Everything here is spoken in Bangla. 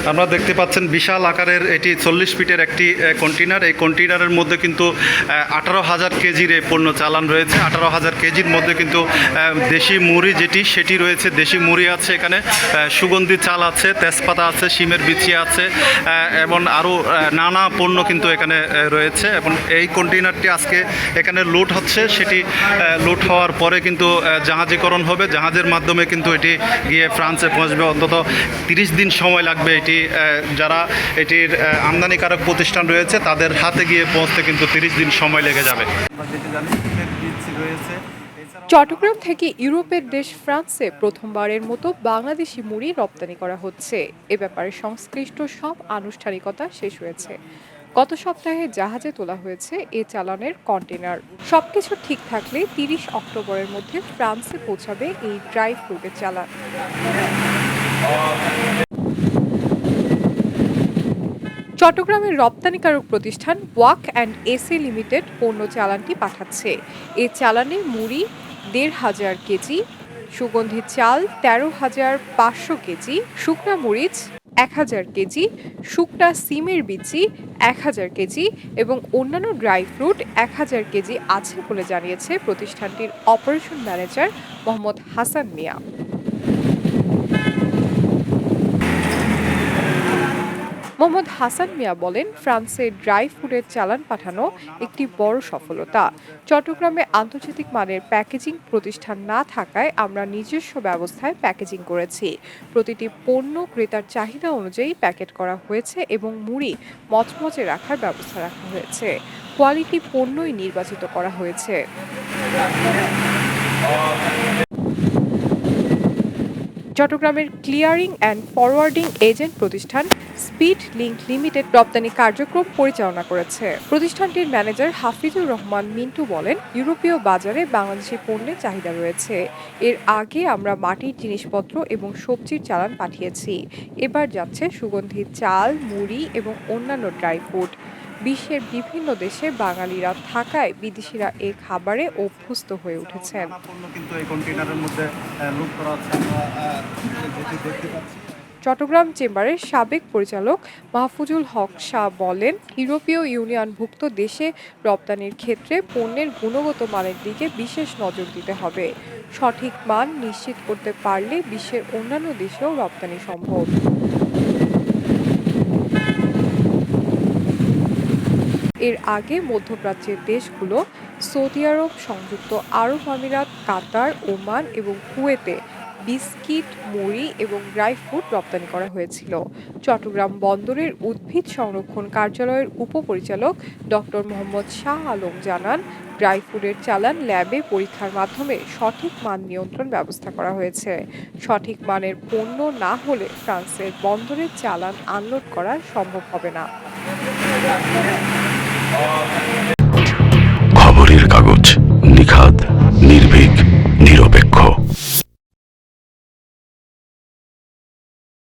আপনারা দেখতে পাচ্ছেন বিশাল আকারের এটি 40 ফিটের একটি কন্টেনার। এই কন্টেনারের মধ্যে কিন্তু 18,000 কেজির এই পণ্য চালান রয়েছে। 18,000 কেজির মধ্যে কিন্তু দেশি মুড়ি সেটি রয়েছে। দেশি মুড়ি আছে, এখানে সুগন্ধি চাল আছে, তেজপাতা আছে, শিমের বিচি আছে এবং আরও নানা পণ্য কিন্তু এখানে রয়েছে। এবং এই কন্টেনারটি আজকে এখানে লোড হচ্ছে, সেটি লোড হওয়ার পরে কিন্তু জাহাজীকরণ হবে। জাহাজের মাধ্যমে কিন্তু এটি গিয়ে ফ্রান্সে পৌঁছবে। অন্তত 30 দিন সময় লাগবে এটি, যারা এটির আমদানিকারক প্রতিষ্ঠান রয়েছে তাদের হাতে গিয়ে পৌঁছতে কিন্তু 30 দিন সময় লেগে যাবে। চট্টগ্রাম থেকে ইউরোপের দেশ ফ্রান্সে প্রথমবারের মতো বাংলাদেশি মুড়ি রপ্তানি করা হচ্ছে। এ ব্যাপারে সংশ্লিষ্ট সব আনুষ্ঠানিকতা শেষ হয়েছে। গত সপ্তাহে জাহাজে তোলা হয়েছে এ চালানের কন্টেনার। সবকিছু ঠিক থাকলে 30 অক্টোবরের মধ্যে ফ্রান্সে পৌঁছাবে এই ড্রাই ফ্রুটের চালান। চট্টগ্রামের রপ্তানিকারক প্রতিষ্ঠান ওয়াক অ্যান্ড এসএ লিমিটেড পণ্য চালানটি পাঠাচ্ছে। এ চালানে মুড়ি 1,500 কেজি, সুগন্ধি চাল 13,500 কেজি, শুকনা মরিচ 1,000 কেজি, শুকনা সিমের বিচি 1,000 কেজি এবং অন্যান্য ড্রাই ফ্রুট 1,000 কেজি আছে বলে জানিয়েছে প্রতিষ্ঠানটির অপারেশন ম্যানেজার মোহাম্মদ হাসান মিয়া। মোহাম্মদ হাসান মিয়া বলেন, ফ্রান্সে ড্রাই ফুডের চালান পাঠানো একটি বড় সফলতা। চট্টগ্রামে আন্তর্জাতিক মানের প্যাকেজিং প্রতিষ্ঠান না থাকায় আমরা নিজস্ব ব্যবস্থায় প্যাকেজিং করেছি। প্রতিটি পণ্য ক্রেতার চাহিদা অনুযায়ী প্যাকেট করা হয়েছে এবং মুড়ি মচমচে রাখার ব্যবস্থা রাখা হয়েছে। কোয়ালিটি পণ্যই নির্বাচিত করা হয়েছে। চট্টগ্রামের ক্লিয়ারিং অ্যান্ড ফরওয়ার্ডিং এজেন্ট প্রতিষ্ঠান স্পিড লিংক লিমিটেড রপ্তানি কার্যক্রম পরিচালনা করেছে। প্রতিষ্ঠানটির ম্যানেজার হাফিজুর রহমান মিন্টু বলেন, ইউরোপীয় বাজারে বাংলাদেশি পণ্যের চাহিদা রয়েছে। এর আগে আমরা মাটির জিনিসপত্র এবং সবজির চালান পাঠিয়েছি। এবার যাচ্ছে সুগন্ধি চাল, মুড়ি এবং অন্যান্য ড্রাই ফ্রুট। বিশ্বের বিভিন্ন দেশে বাঙালিরা থাকায় বিদেশিরা এই খাবারে অভ্যস্ত হয়ে উঠেছেন। চট্টগ্রাম চেম্বারের সাবেক পরিচালক মাহফুজুল হক শাহ বলেন, ইউরোপীয় ইউনিয়নভুক্ত দেশে রপ্তানির ক্ষেত্রে পণ্যের গুণগত মানের দিকে বিশেষ নজর দিতে হবে। সঠিক মান নিশ্চিত করতে পারলে বিশ্বের অন্যান্য দেশেও রপ্তানি সম্ভব। এর আগে মধ্যপ্রাচ্যের দেশগুলো সৌদি আরব, সংযুক্ত আরব আমিরাত, কাতার, ওমান এবং কুয়েতে বিস্কিট, মুড়ি এবং ড্রাই ফ্রুট রপ্তানি করা হয়েছিল। চট্টগ্রাম বন্দরের উদ্ভিদ সংরক্ষণ কার্যালয়ের উপপরিচালক ডক্টর মোহাম্মদ শাহ আলম জানান, ড্রাই ফ্রুটের চালান ল্যাবে পরীক্ষার মাধ্যমে সঠিক মান নিয়ন্ত্রণ ব্যবস্থা করা হয়েছে। সঠিক মানের পণ্য না হলে ফ্রান্সের বন্দরের চালান আনলোড করা সম্ভব হবে না। খবরের কাগজ, নিখাদ, নির্ভীক, নিরপেক্ষ।